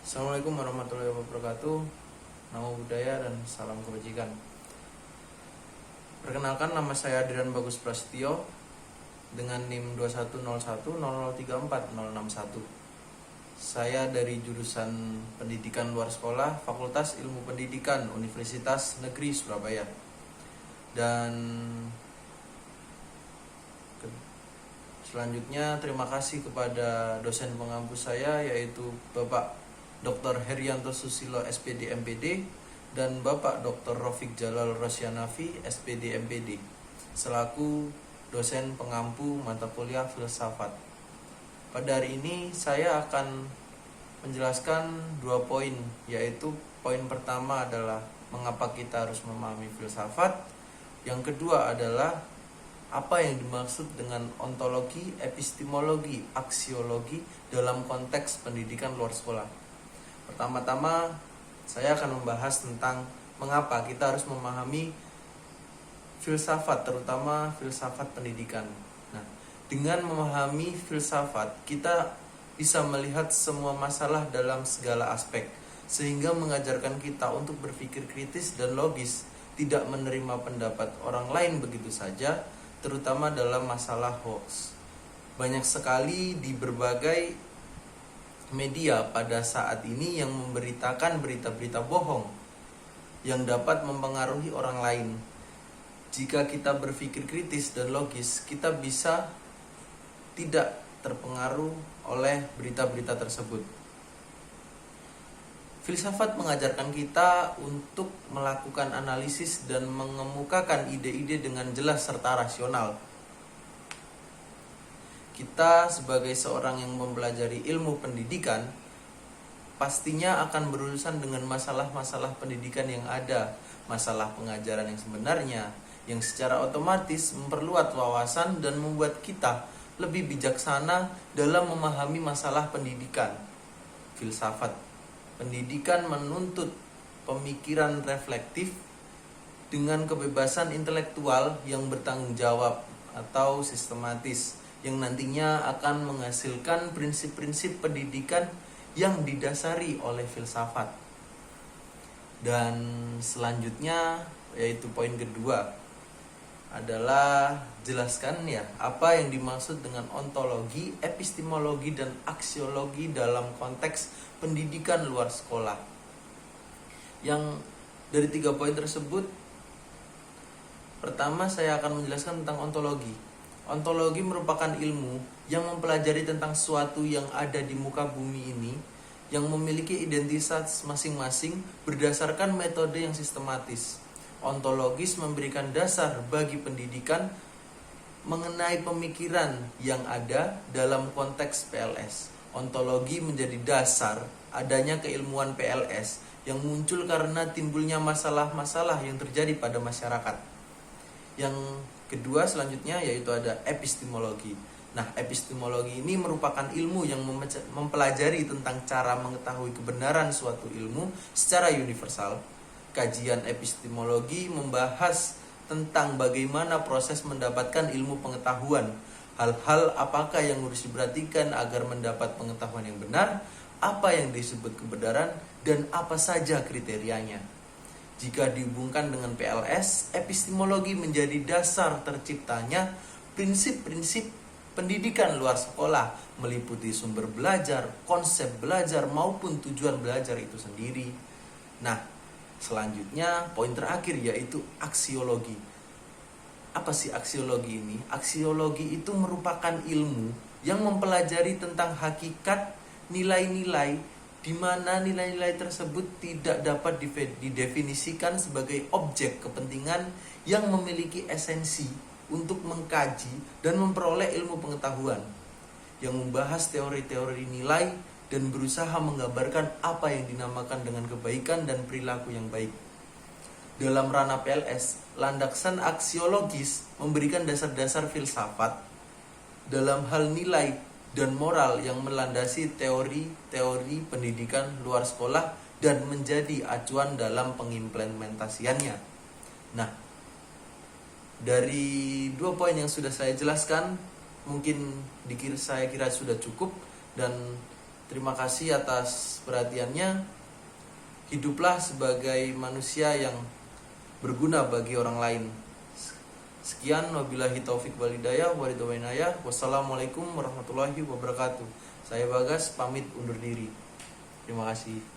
Assalamualaikum warahmatullahi wabarakatuh. Namo Buddhaya dan salam kebajikan. Perkenalkan, nama saya Adrian Bagus Prasetyo dengan NIM 210100340061. Saya dari jurusan Pendidikan Luar Sekolah, Fakultas Ilmu Pendidikan Universitas Negeri Surabaya. Dan selanjutnya terima kasih kepada dosen pengampu saya, yaitu Bapak Dr. Herianto Susilo SPD MPD dan Bapak Dr. Rafiq Jalal Rosyanafi SPD MPD selaku dosen pengampu mata kuliah filsafat. Pada hari ini saya akan menjelaskan 2 poin, yaitu poin pertama adalah mengapa kita harus memahami filsafat. Yang kedua adalah apa yang dimaksud dengan ontologi, epistemologi, aksiologi dalam konteks pendidikan luar sekolah. Pertama-tama saya akan membahas tentang mengapa kita harus memahami filsafat, terutama filsafat pendidikan. Nah, dengan memahami filsafat, kita bisa melihat semua masalah dalam segala aspek, sehingga mengajarkan kita untuk berpikir kritis dan logis, tidak menerima pendapat orang lain begitu saja, terutama dalam masalah hoax. Banyak sekali di berbagai media pada saat ini yang memberitakan berita-berita bohong yang dapat mempengaruhi orang lain. Jika kita berpikir kritis dan logis, kita bisa tidak terpengaruh oleh berita-berita tersebut. Filsafat mengajarkan kita untuk melakukan analisis dan mengemukakan ide-ide dengan jelas serta rasional. Kita sebagai seorang yang mempelajari ilmu pendidikan pastinya akan berurusan dengan masalah-masalah pendidikan yang ada, masalah pengajaran yang sebenarnya, yang secara otomatis memperluas wawasan dan membuat kita lebih bijaksana dalam memahami masalah pendidikan. Filsafat pendidikan menuntut pemikiran reflektif dengan kebebasan intelektual yang bertanggung jawab atau sistematis, yang nantinya akan menghasilkan prinsip-prinsip pendidikan yang didasari oleh filsafat. Dan selanjutnya, yaitu poin kedua, adalah jelaskan apa yang dimaksud dengan ontologi, epistemologi, dan aksiologi dalam konteks pendidikan luar sekolah. Yang dari 3 poin tersebut, pertama saya akan menjelaskan tentang ontologi. Ontologi merupakan ilmu yang mempelajari tentang sesuatu yang ada di muka bumi ini, yang memiliki identitas masing-masing berdasarkan metode yang sistematis. Ontologis memberikan dasar bagi pendidikan mengenai pemikiran yang ada dalam konteks PLS. Ontologi menjadi dasar adanya keilmuan PLS yang muncul karena timbulnya masalah-masalah yang terjadi pada masyarakat. Yang kedua selanjutnya yaitu ada epistemologi. Nah, epistemologi ini merupakan ilmu yang mempelajari tentang cara mengetahui kebenaran suatu ilmu secara universal. Kajian epistemologi membahas tentang bagaimana proses mendapatkan ilmu pengetahuan. Hal-hal apakah yang harus diperhatikan agar mendapat pengetahuan yang benar, apa yang disebut kebenaran, dan apa saja kriterianya. Jika dihubungkan dengan PLS, epistemologi menjadi dasar terciptanya prinsip-prinsip pendidikan luar sekolah, meliputi sumber belajar, konsep belajar, maupun tujuan belajar itu sendiri. Nah, selanjutnya poin terakhir yaitu aksiologi. Apa sih aksiologi ini? Aksiologi itu merupakan ilmu yang mempelajari tentang hakikat nilai-nilai, di mana nilai-nilai tersebut tidak dapat didefinisikan sebagai objek kepentingan yang memiliki esensi untuk mengkaji dan memperoleh ilmu pengetahuan, yang membahas teori-teori nilai dan berusaha menggambarkan apa yang dinamakan dengan kebaikan dan perilaku yang baik. Dalam ranah PLS, landasan aksiologis memberikan dasar-dasar filsafat dalam hal nilai dan moral yang melandasi teori-teori pendidikan luar sekolah dan menjadi acuan dalam pengimplementasiannya. Nah, dari 2 poin yang sudah saya jelaskan, mungkin saya kira sudah cukup, dan Terima kasih atas perhatiannya. Hiduplah sebagai manusia yang berguna bagi orang lain. Sekian, wabillahi taufik wal hidayah, wassalamualaikum warahmatullahi wabarakatuh. Saya Bagas pamit undur diri. Terima kasih.